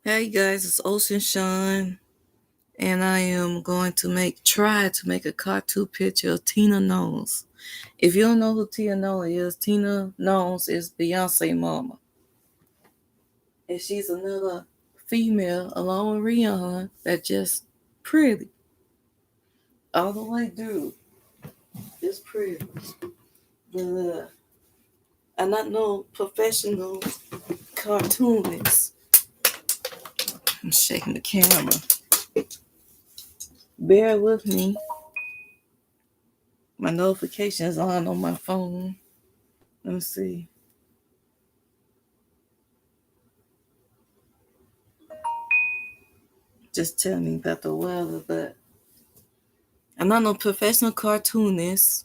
Hey guys, it's Ocean Sean, and I am going to try to make a cartoon picture of Tina Knowles. If you don't know who Tina Knowles is, Tina Knowles is Beyonce mama. And she's another female along with Rihanna that just pretty. All the way through. Just pretty. But I'm not no professional cartoonist. I'm shaking the camera. Bear with me. My notifications on my phone. Let me see. Just tell me about the weather, but I'm not no professional cartoonist.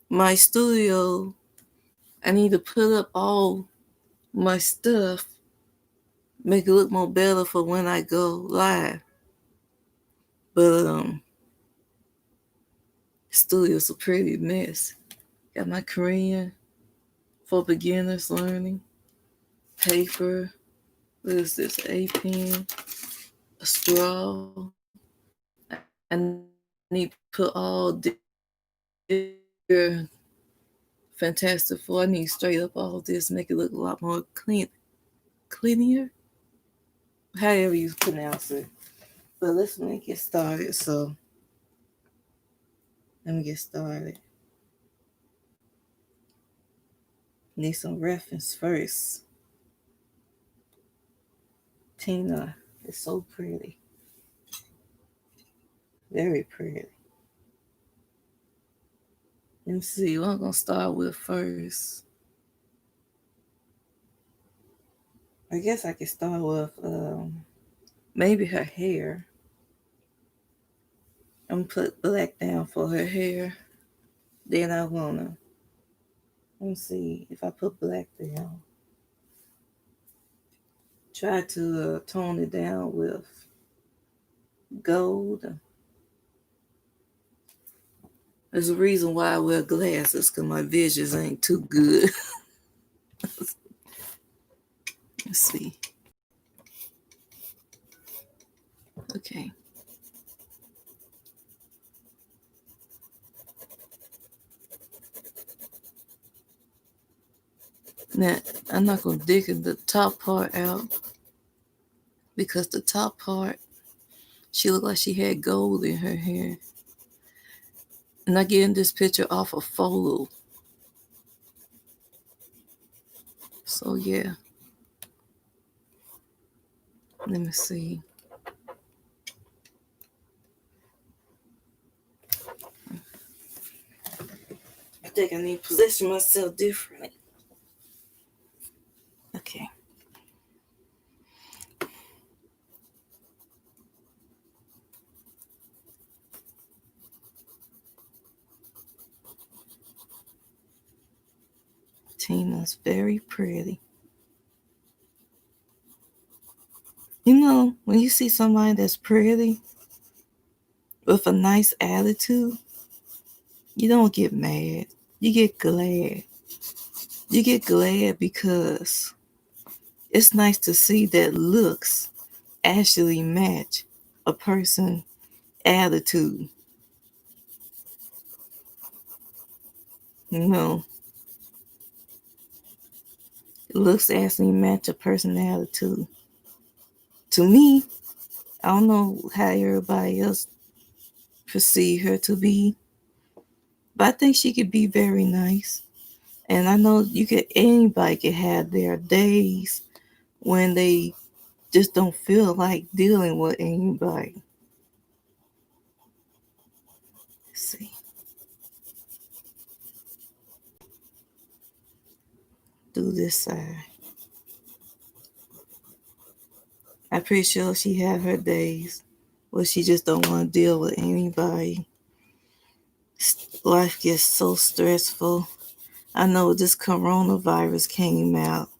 My studio, I need to put up all my stuff, make it look more better for when I go live. But studio's a pretty mess. Got my Korean for beginners learning, paper, what is this, A pen, a straw. I need to put all Fantastic Four. I need to straight up all this, make it look a lot more cleaner, however you pronounce it. But let's make it started. So let me get started. Need some reference first. Tina is so pretty, very pretty. Let me see what I'm gonna start with first. I guess I could start with maybe her hair. I'm gonna put black down for her hair. Then I wanna, let me see if I put black down. Try to tone it down with gold. There's a reason why I wear glasses, because my visions ain't too good. Let's see. Okay. Now, I'm not going to dig the top part out, because the top part, she looked like she had gold in her hair. And I getting this picture off a photo. So yeah. Let me see. I think I need to position myself differently. Okay. Tina's very pretty. You know, when you see somebody that's pretty with a nice attitude, you don't get mad. You get glad. You get glad because it's nice to see that looks actually match a person's attitude. You know, looks actually match a person's attitude. To me, I don't know how everybody else perceive her to be, but I think she could be very nice. And I know anybody can have their days when they just don't feel like dealing with anybody. Let's see. Do this side. I'm pretty sure she had her days where she just don't want to deal with anybody. Life gets so stressful. I know this coronavirus came out.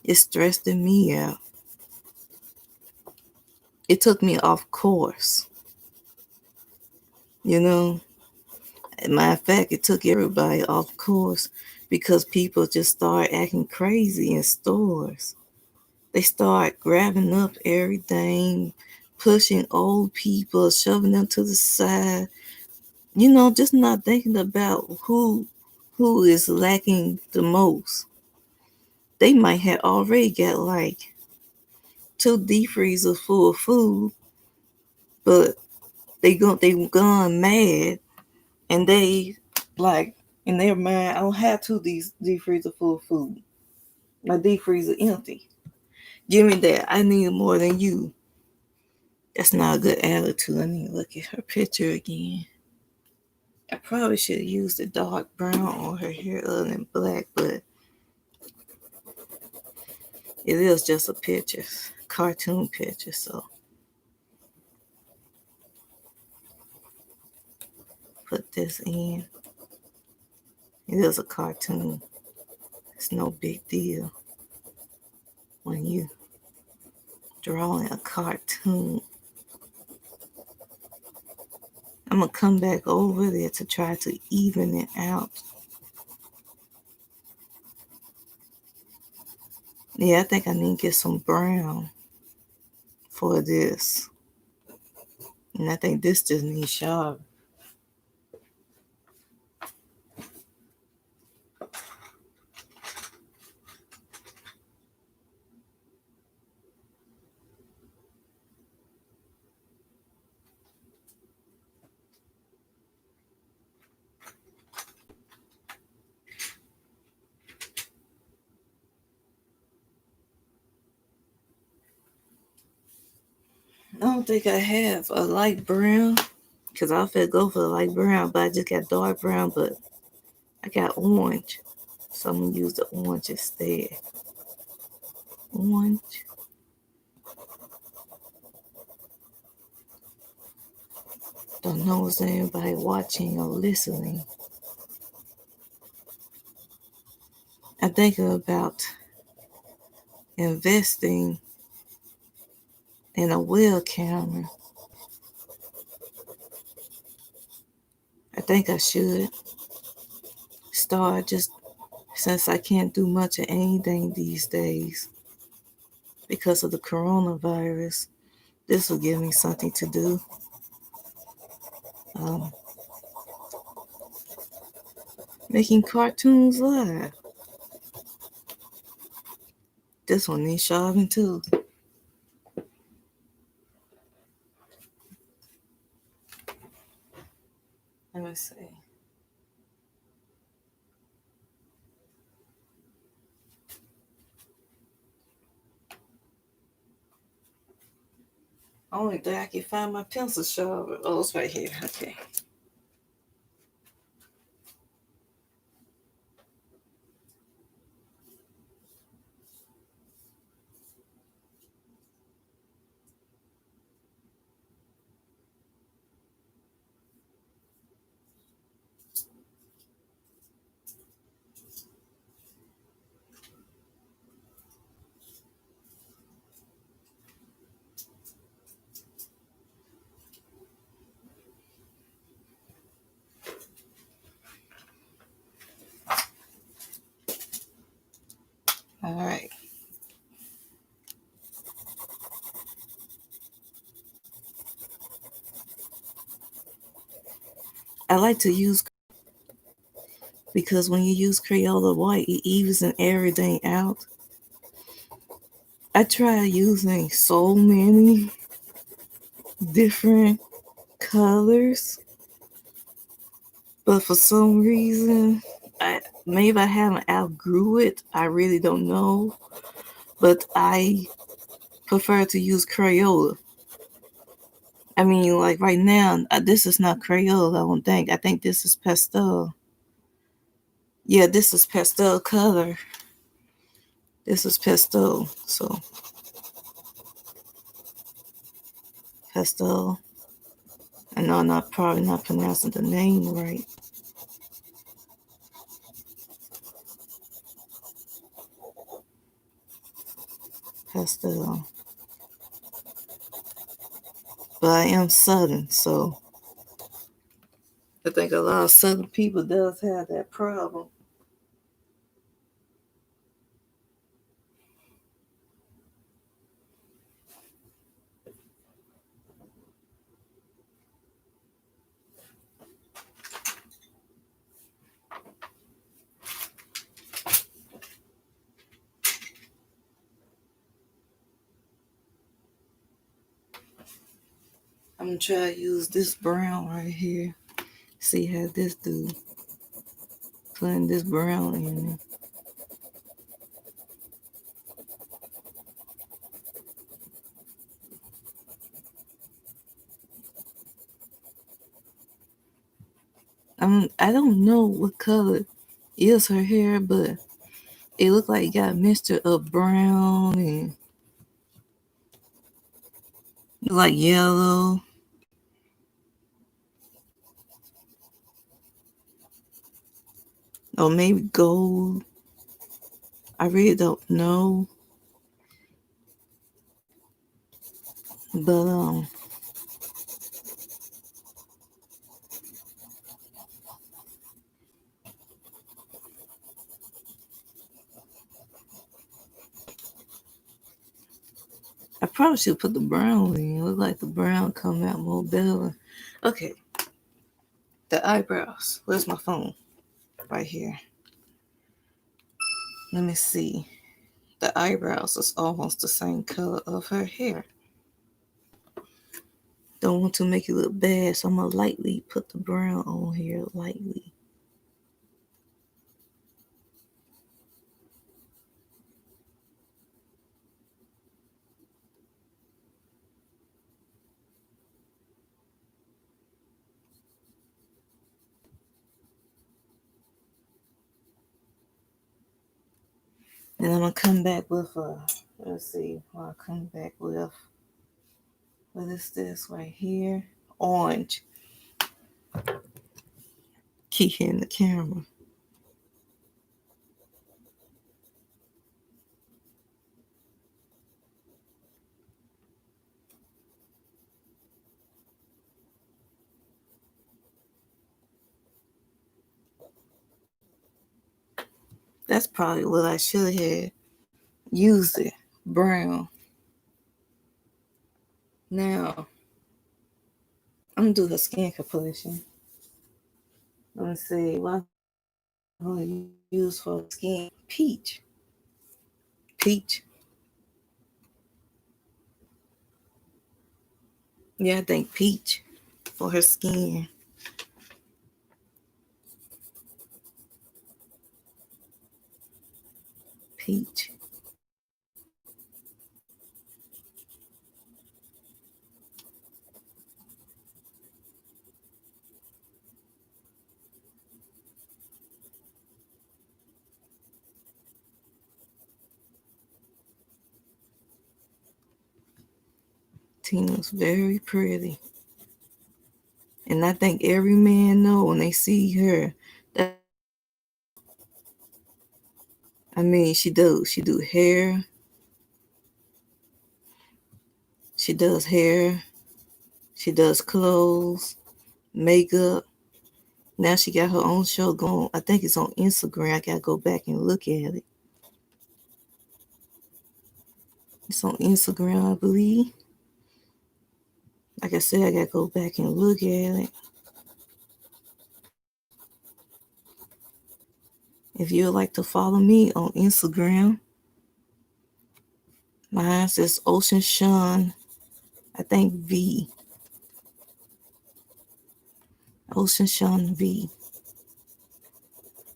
It stressed me out. It took me off course. You know, matter of fact, it took everybody off course because people just started acting crazy in stores. They start grabbing up everything, pushing old people, shoving them to the side. Just not thinking about who is lacking the most. They might have already got like 2 deep freezers full of food, but they gone mad, and they like in their mind, I don't have these deep freezer full of food. My deep freezer empty. Give me that. I need more than you. That's not a good attitude. I need to look at her picture again. I probably should have used the dark brown on her hair other than black, but it is just a picture, cartoon picture. So put this in. It is a cartoon. It's no big deal when you drawing a cartoon. I'm gonna come back over there to try to even it out. Yeah, I think I need to get some brown for this. And I think this just needs sharp. I don't think I have a light brown because I feel go for the light brown, but I just got dark brown, but I got orange. So I'm going to use the orange instead. Orange. Don't know if anybody watching or listening. I'm thinking about investing in a well camera. I think I should start just since I can't do much of anything these days because of the coronavirus. This will give me something to do. Making cartoons live. This one needs sharpening too. Let me see. Only thing I can find my pencil sharpener. Oh, it's right here. Okay. All right. I like to use because when you use Crayola white, it evens and everything out. I try using so many different colors, but for some reason, maybe I haven't outgrew it. I really don't know, but I prefer to use Crayola. I mean, like right now, this is not Crayola. I don't think. I think this is pastel. Yeah, this is pastel color. This is pastel. So pastel. I know I'm probably not pronouncing the name right. Pastel. But I am Southern, so I think a lot of Southern people does have that problem. I'm gonna try to use this brown right here. See how this do. Putting this brown in it. I don't know what color is her hair, but it looked like it got a mixture of brown and like yellow. Or maybe gold. I really don't know. But I probably should put the brown in. It look like the brown come out more better. Okay, the eyebrows. Where's my phone? Right here. Let me see. The eyebrows is almost the same color of her hair. Don't want to make it look bad, so I'm gonna lightly put the brown on here, lightly. And I'm gonna come back with let's see what I come back with. What is this right here? Orange. Keep hitting the camera. That's probably what I should have used it. Brown. Now I'm gonna do her skin complexion. Let me see what I'm gonna use for skin. Peach. Peach. Yeah, I think peach for her skin. Peach. Tina's very pretty. And I think every man know when they see her that I mean she does. She do hair. She does hair. She does clothes, makeup. Now she got her own show going. I think it's on Instagram. I gotta go back and look at it. It's on Instagram, I believe. Like I said, I gotta go back and look at it. If you would like to follow me on Instagram, mine says Ocean Shun, I think V. Ocean Shun V.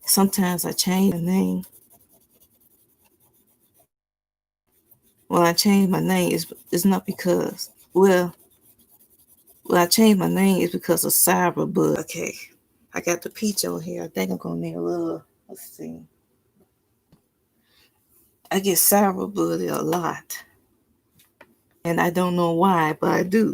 Sometimes I change the name. When I change my name, it's not because, I changed my name is because of cyber, but okay. I got the peach on here. I think I'm gonna need a little, let's see. I get cyber blooded a lot. And I don't know why, but I do.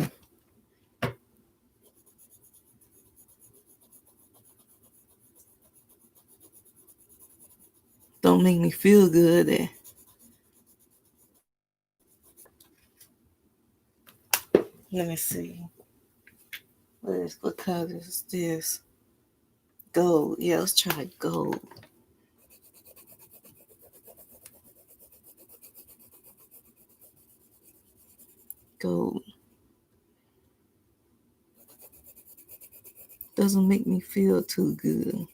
Don't make me feel good. Let me see. What color is this? Gold. Yeah, let's try gold. Gold. Doesn't make me feel too good.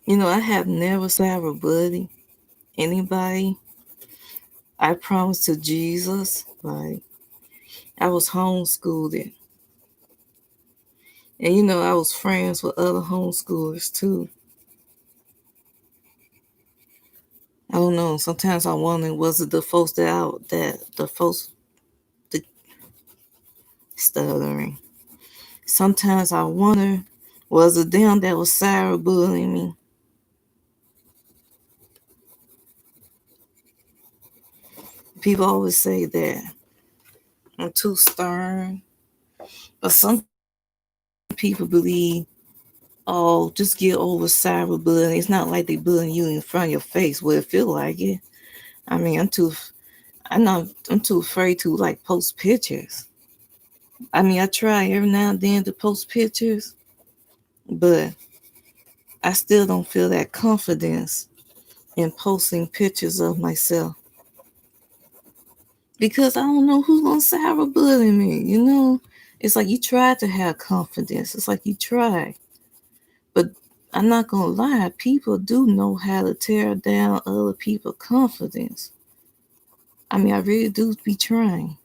You know, I have never cyber buddy anybody. I promise to Jesus, like I was homeschooled. And you know, I was friends with other homeschoolers too. I don't know. Sometimes I wonder, was it the folks that the folks the stuttering? Sometimes I wonder, was it them that was cyberbullying me? People always say that I'm too stern, but some people believe, oh, just get over cyberbullying. It's not like they bullying you in front of your face. Well, it feel like it. I mean, I'm too afraid to like post pictures. I mean, I try every now and then to post pictures, but I still don't feel that confidence in posting pictures of myself because I don't know who's gonna cyberbully me. You know, it's like you try to have confidence. It's like you try, but I'm not gonna lie. People do know how to tear down other people's confidence. I mean, I really do be trying.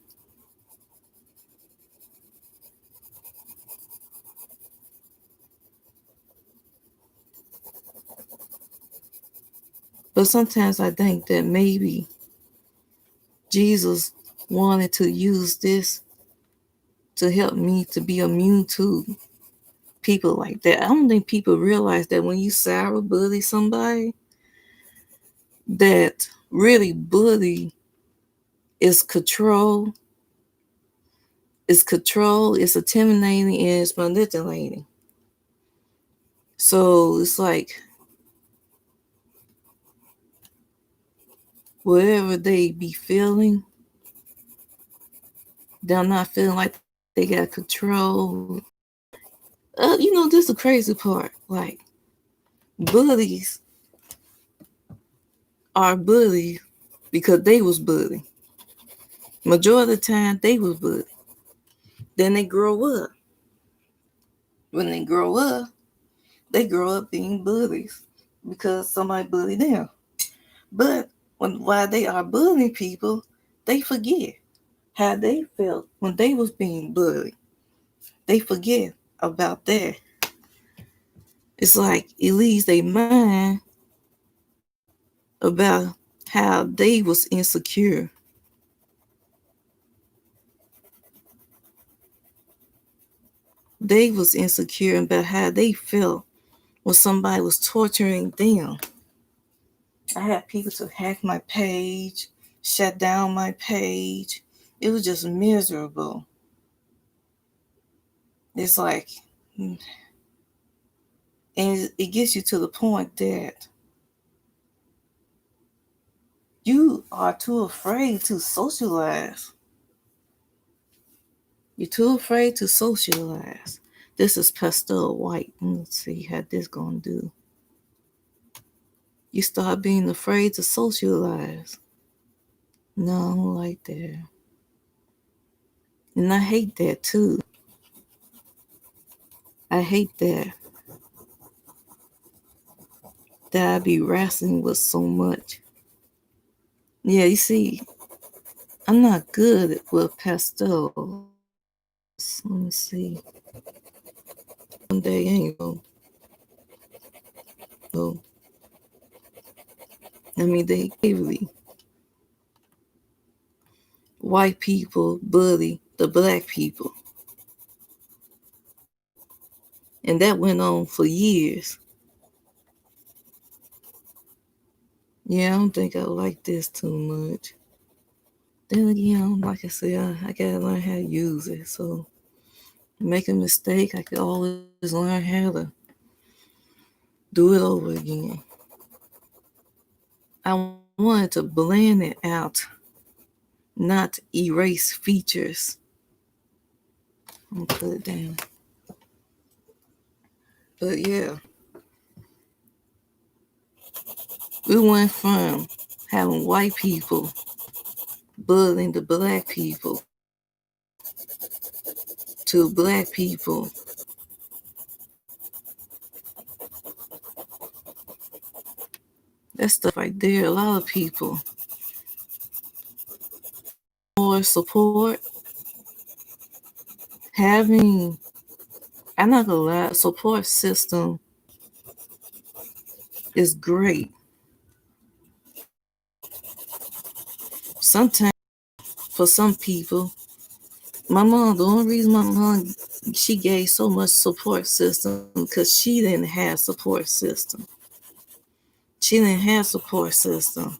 But sometimes I think that maybe Jesus wanted to use this to help me to be immune to people like that. I don't think people realize that when you cyberbully somebody, that really bully is control, it's intimidating, and it's manipulating. So it's like whatever they be feeling, they're not feeling like they got control. You know, this is the crazy part. Like bullies are bullies because they was bullied. Majority of the time they was bullied. Then they grow up. When they grow up being bullies because somebody bullied them. But while they are bullying people, they forget how they felt when they was being bullied. They forget about that. It's like it leaves their mind about how they was insecure. They was insecure about how they felt when somebody was torturing them. I had people to hack my page, shut down my page. It was just miserable. It's like, and it gets you to the point that you are too afraid to socialize. You're too afraid to socialize. This is pastel white. Let's see how this gonna do. You start being afraid to socialize. No, I don't like that. And I hate that too. I hate that I be wrestling with so much. Yeah, you see, I'm not good with pastels. Let me see. One day ain't go. I mean, they really white people bully the black people, and that went on for years. Yeah, I don't think I like this too much. Then again, like I said, I gotta learn how to use it. So make a mistake, I could always learn how to do it over again. I wanted to blend it out, not erase features. I'm gonna put it down. But yeah, we went from having white people bullying the black people to black people that stuff right there. A lot of people more support. having, I'm not gonna lie, a support system is great. Sometimes for some people, my mom, the only reason my mom, she gave so much support system because she didn't have support system. She didn't have support system.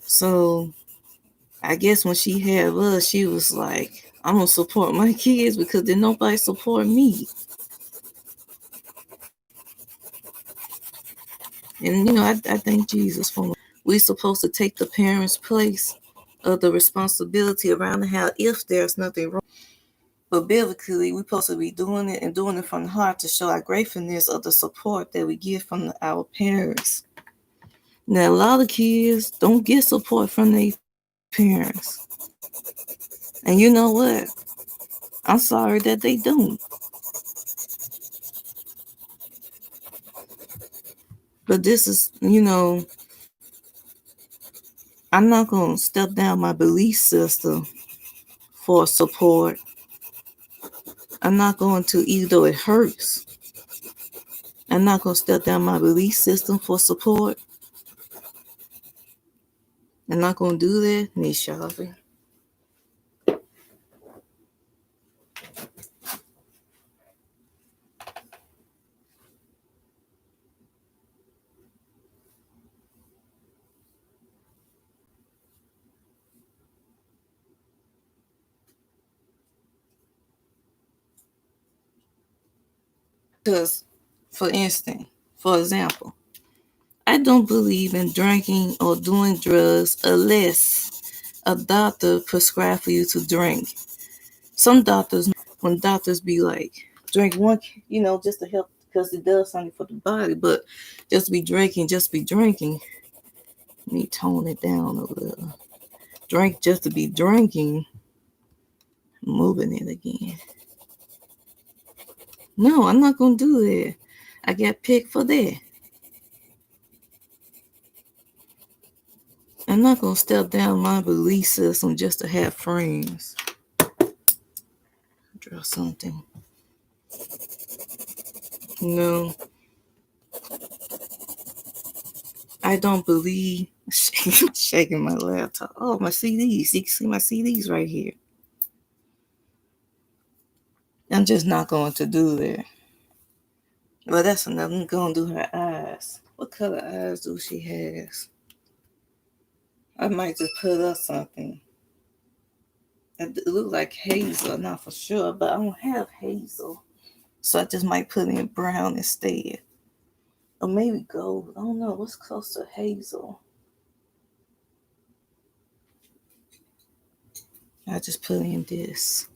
So I guess when she had us, she was like, I'm gonna support my kids because then nobody support me. And I thank Jesus for me. We supposed to take the parents' place of the responsibility around the house if there's nothing wrong. But biblically, we're supposed to be doing it and doing it from the heart to show our gratefulness of the support that we get from our parents. Now, a lot of kids don't get support from their parents. And you know what? I'm sorry that they don't. But this is, I'm not going to step down my belief system for support. I'm not going to, even though it hurts, I'm not going to step down my belief system for support. I'm not going to do that, Miss Shelby. Because, for example, I don't believe in drinking or doing drugs unless a doctor prescribes for you to drink. Some doctors, when doctors be like, drink one, just to help because it does something for the body, but just be drinking. Let me tone it down a little. Drink just to be drinking, moving it again. No, I'm not going to do that. I got picked for that. I'm not going to step down my belief system just to have friends. Draw something. No, I don't believe. Shaking my laptop. Oh, my CDs. You can see my CDs right here. I'm just not going to do that. Well, that's enough. I'm going to do her eyes. What color eyes do she has? I might just put up something. It looks like hazel, not for sure, but I don't have hazel. So I just might put in brown instead. Or maybe gold. I don't know. What's close to hazel? I just put in this.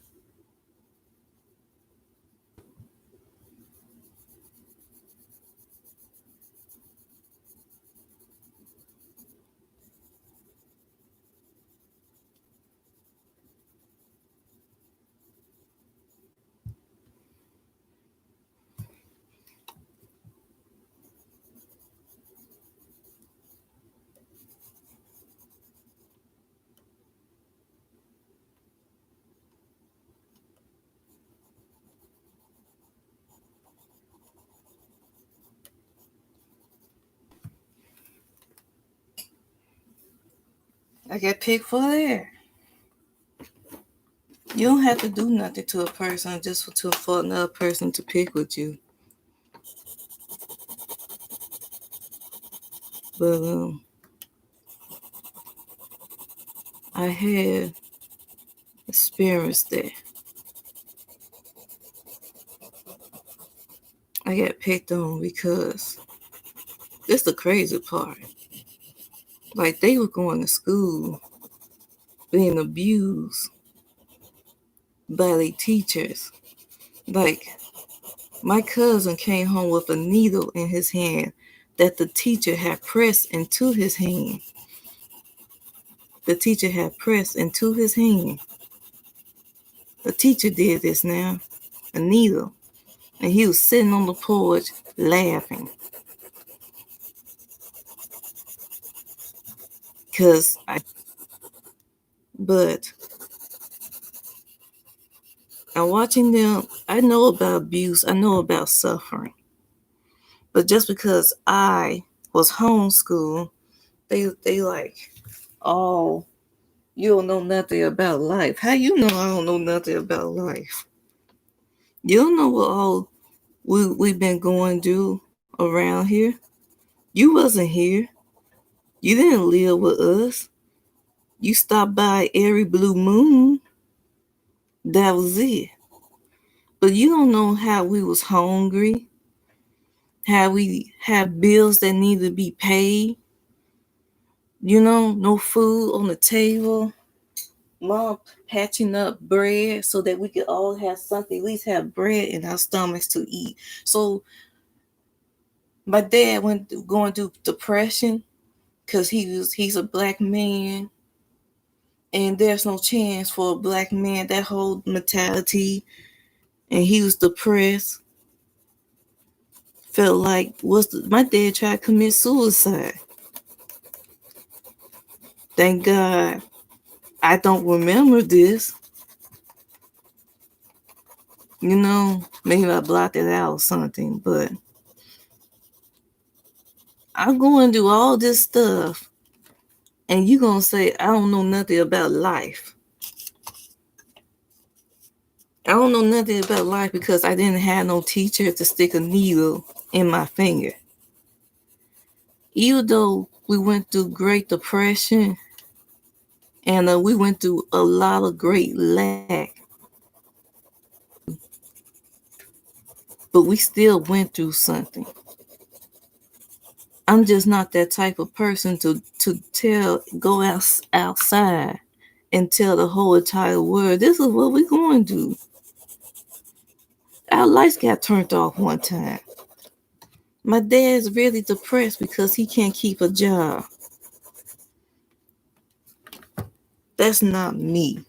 I got picked for that. You don't have to do nothing to a person just for another person to pick with you. But I had experienced that. I got picked on because this the crazy part. Like they were going to school being abused by their teachers. Like my cousin came home with a needle in his hand that the teacher had pressed into his hand. The teacher had pressed into his hand. The teacher did this now, a needle. And he was sitting on the porch laughing. But And watching them, I know about abuse, I know about suffering. But just because I was homeschooled, they like, oh, you don't know nothing about life. How you know I don't know nothing about life? You don't know what all we've been going through around here. You wasn't here. You didn't live with us. You stopped by every blue moon. That was it. But you don't know how we was hungry, how we have bills that need to be paid. No food on the table. Mom patching up bread so that we could all have something, at least have bread in our stomachs to eat. So my dad went through, going through depression because he's a black man, and there's no chance for a black man, that whole mentality. And he was depressed. Felt like my dad tried to commit suicide. Thank God I don't remember this. Maybe I blocked it out or something, but I'm going to do all this stuff, and you going to say, I don't know nothing about life. I don't know nothing about life because I didn't have no teacher to stick a needle in my finger. Even though we went through Great Depression and we went through a lot of great lack, but we still went through something. I'm just not that type of person to go outside and tell the whole entire world, this is what we're going to do. Our lights got turned off one time. My dad's really depressed because he can't keep a job. That's not me.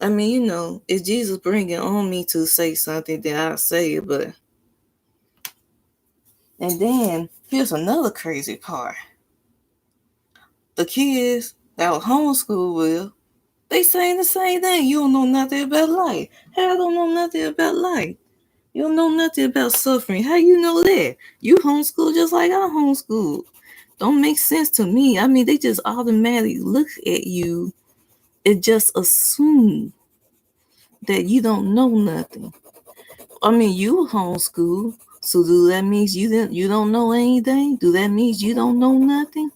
I mean, it's Jesus bringing on me to say something that I say, but. And then here's another crazy part. The kids that were homeschooled with, they saying the same thing. You don't know nothing about life. How I don't know nothing about life? You don't know nothing about suffering. How you know that? You homeschool just like I homeschool. Don't make sense to me. I mean, they just automatically look at you and just assume that you don't know nothing. I mean, you homeschool, so do that means you don't know anything? Do that means you don't know nothing?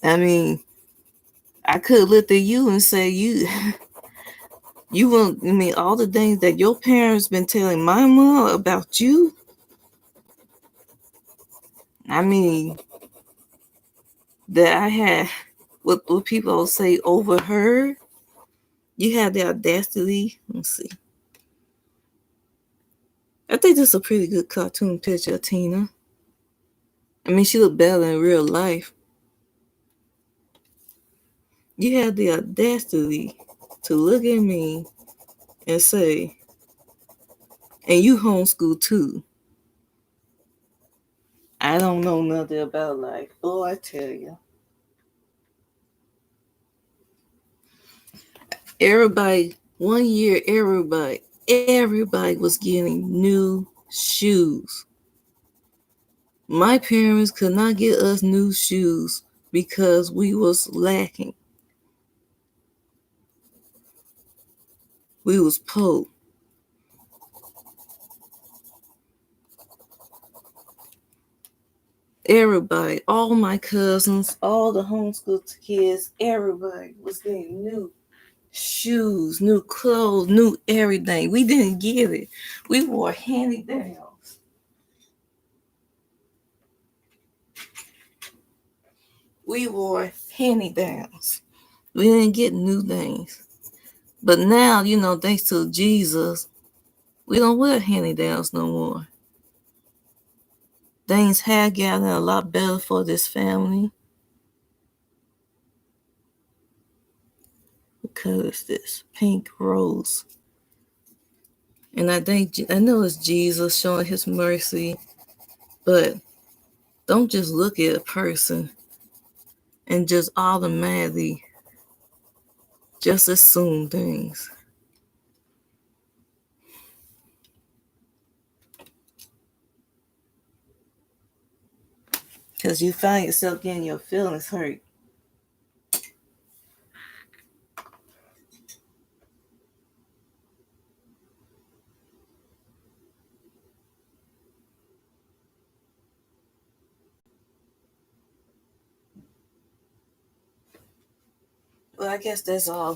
I mean, I could look at you and say you will. I mean, all the things that your parents been telling my mom about you. I mean, that I had what people say overheard. You had the audacity. Let's see. I think this is a pretty good cartoon picture of Tina. I mean, she looked better in real life. You had the audacity to look at me and say, and you homeschool too. I don't know nothing about life. Oh, I tell you. Everybody, one year, everybody was getting new shoes. My parents could not get us new shoes because we was lacking. We was poor. Everybody, all my cousins, all the homeschool kids, everybody was getting new shoes, new clothes, new everything. We didn't get it. We wore hand-me-downs. We wore hand-me-downs. We didn't get new things. But now, thanks to Jesus, we don't wear hand-me-downs no more. Things have gotten a lot better for this family. What color is this? Pink rose. And I know it's Jesus showing his mercy, but don't just look at a person and just automatically Just assume things. Because you find yourself getting your feelings hurt. Well, I guess that's all.